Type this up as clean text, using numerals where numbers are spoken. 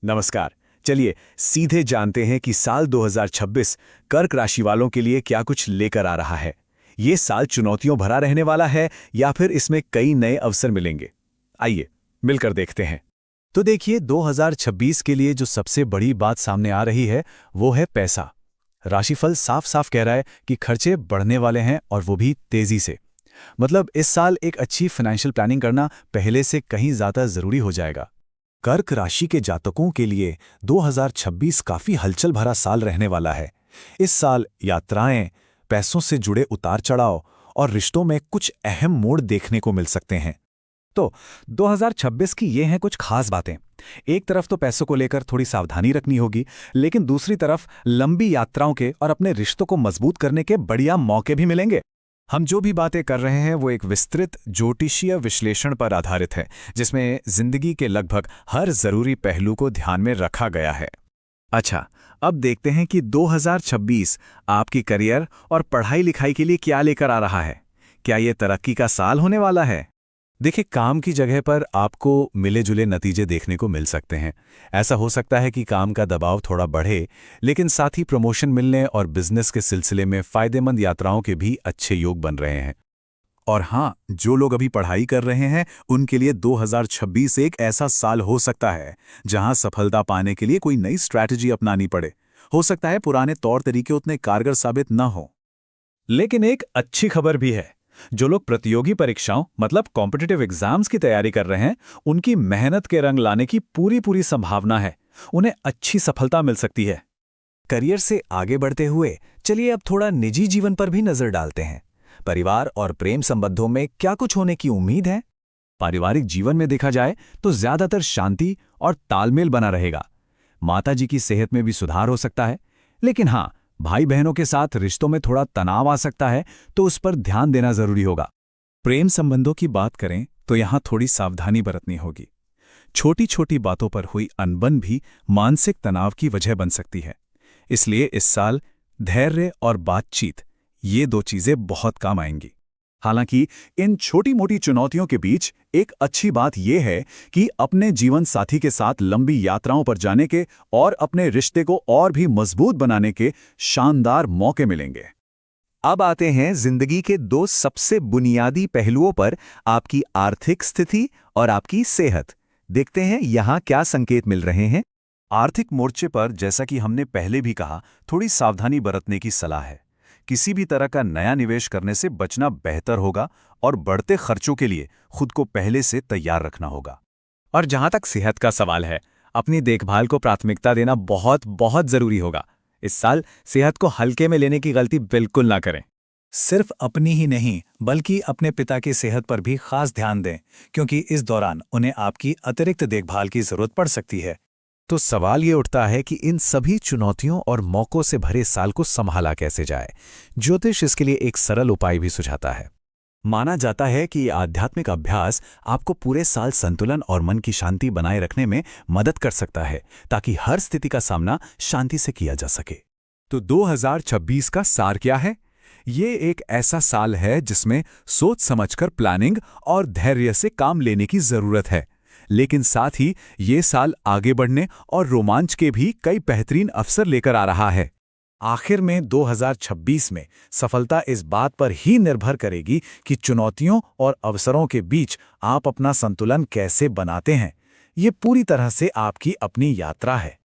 नमस्कार। चलिए सीधे जानते हैं कि साल 2026 कर्क राशि वालों के लिए क्या कुछ लेकर आ रहा है। ये साल चुनौतियों भरा रहने वाला है या फिर इसमें कई नए अवसर मिलेंगे? आइए मिलकर देखते हैं। तो देखिए 2026 के लिए जो सबसे बड़ी बात सामने आ रही है वो है पैसा। राशिफल साफ साफ कह रहा है कि खर्चे बढ़ने वाले हैं और वो भी तेजी से। मतलब इस साल एक अच्छी फाइनेंशियल प्लानिंग करना पहले से कहीं ज्यादा जरूरी हो जाएगा। कर्क राशि के जातकों के लिए 2026 काफी हलचल भरा साल रहने वाला है। इस साल यात्राएं, पैसों से जुड़े उतार चढ़ाव और रिश्तों में कुछ अहम मोड़ देखने को मिल सकते हैं। तो 2026 की ये हैं कुछ खास बातें। एक तरफ तो पैसों को लेकर थोड़ी सावधानी रखनी होगी, लेकिन दूसरी तरफ लंबी यात्राओं के और अपने रिश्तों को मजबूत करने के बढ़िया मौके भी मिलेंगे। हम जो भी बातें कर रहे हैं वो एक विस्तृत ज्योतिषीय विश्लेषण पर आधारित है, जिसमें जिंदगी के लगभग हर जरूरी पहलू को ध्यान में रखा गया है। अच्छा, अब देखते हैं कि 2026 आपकी करियर और पढ़ाई लिखाई के लिए क्या लेकर आ रहा है। क्या ये तरक्की का साल होने वाला है? देखिए, काम की जगह पर आपको मिले जुले नतीजे देखने को मिल सकते हैं। ऐसा हो सकता है कि काम का दबाव थोड़ा बढ़े, लेकिन साथ ही प्रमोशन मिलने और बिजनेस के सिलसिले में फायदेमंद यात्राओं के भी अच्छे योग बन रहे हैं। और हाँ, जो लोग अभी पढ़ाई कर रहे हैं उनके लिए 2026 एक ऐसा साल हो सकता है जहां सफलता पाने के लिए कोई नई स्ट्रैटेजी अपनानी पड़े। हो सकता है पुराने तौर तरीके उतने कारगर साबित न हो। लेकिन एक अच्छी खबर भी है। जो लोग प्रतियोगी परीक्षाओं मतलब कॉम्पिटिटिव एग्जाम्स की तैयारी कर रहे हैं, उनकी मेहनत के रंग लाने की पूरी पूरी संभावना है। उन्हें अच्छी सफलता मिल सकती है। करियर से आगे बढ़ते हुए चलिए अब थोड़ा निजी जीवन पर भी नजर डालते हैं। परिवार और प्रेम संबंधों में क्या कुछ होने की उम्मीद है? पारिवारिक जीवन में देखा जाए तो ज्यादातर शांति और तालमेल बना रहेगा। माताजी की सेहत में भी सुधार हो सकता है, लेकिन हाँ, भाई बहनों के साथ रिश्तों में थोड़ा तनाव आ सकता है, तो उस पर ध्यान देना जरूरी होगा। प्रेम संबंधों की बात करें तो यहां थोड़ी सावधानी बरतनी होगी। छोटी छोटी बातों पर हुई अनबन भी मानसिक तनाव की वजह बन सकती है। इसलिए इस साल धैर्य और बातचीत, ये दो चीजें बहुत काम आएंगी। हालांकि इन छोटी मोटी चुनौतियों के बीच एक अच्छी बात यह है कि अपने जीवन साथी के साथ लंबी यात्राओं पर जाने के और अपने रिश्ते को और भी मजबूत बनाने के शानदार मौके मिलेंगे। अब आते हैं जिंदगी के दो सबसे बुनियादी पहलुओं पर, आपकी आर्थिक स्थिति और आपकी सेहत। देखते हैं यहां क्या संकेत मिल रहे हैं। आर्थिक मोर्चे पर, जैसा कि हमने पहले भी कहा, थोड़ी सावधानी बरतने की सलाह है। किसी भी तरह का नया निवेश करने से बचना बेहतर होगा और बढ़ते खर्चों के लिए खुद को पहले से तैयार रखना होगा। और जहां तक सेहत का सवाल है, अपनी देखभाल को प्राथमिकता देना बहुत बहुत जरूरी होगा। इस साल सेहत को हल्के में लेने की गलती बिल्कुल ना करें। सिर्फ अपनी ही नहीं बल्कि अपने पिता की सेहत पर भी खास ध्यान दें, क्योंकि इस दौरान उन्हें आपकी अतिरिक्त देखभाल की जरूरत पड़ सकती है। तो सवाल ये उठता है कि इन सभी चुनौतियों और मौकों से भरे साल को संभाला कैसे जाए। ज्योतिष इसके लिए एक सरल उपाय भी सुझाता है। माना जाता है कि ये आध्यात्मिक अभ्यास आपको पूरे साल संतुलन और मन की शांति बनाए रखने में मदद कर सकता है, ताकि हर स्थिति का सामना शांति से किया जा सके। तो 2026 का सार क्या है? ये एक ऐसा साल है जिसमें सोच समझकर प्लानिंग और धैर्य से काम लेने की जरूरत है, लेकिन साथ ही ये साल आगे बढ़ने और रोमांच के भी कई बेहतरीन अवसर लेकर आ रहा है। आखिर में 2026 में सफलता इस बात पर ही निर्भर करेगी कि चुनौतियों और अवसरों के बीच आप अपना संतुलन कैसे बनाते हैं। ये पूरी तरह से आपकी अपनी यात्रा है।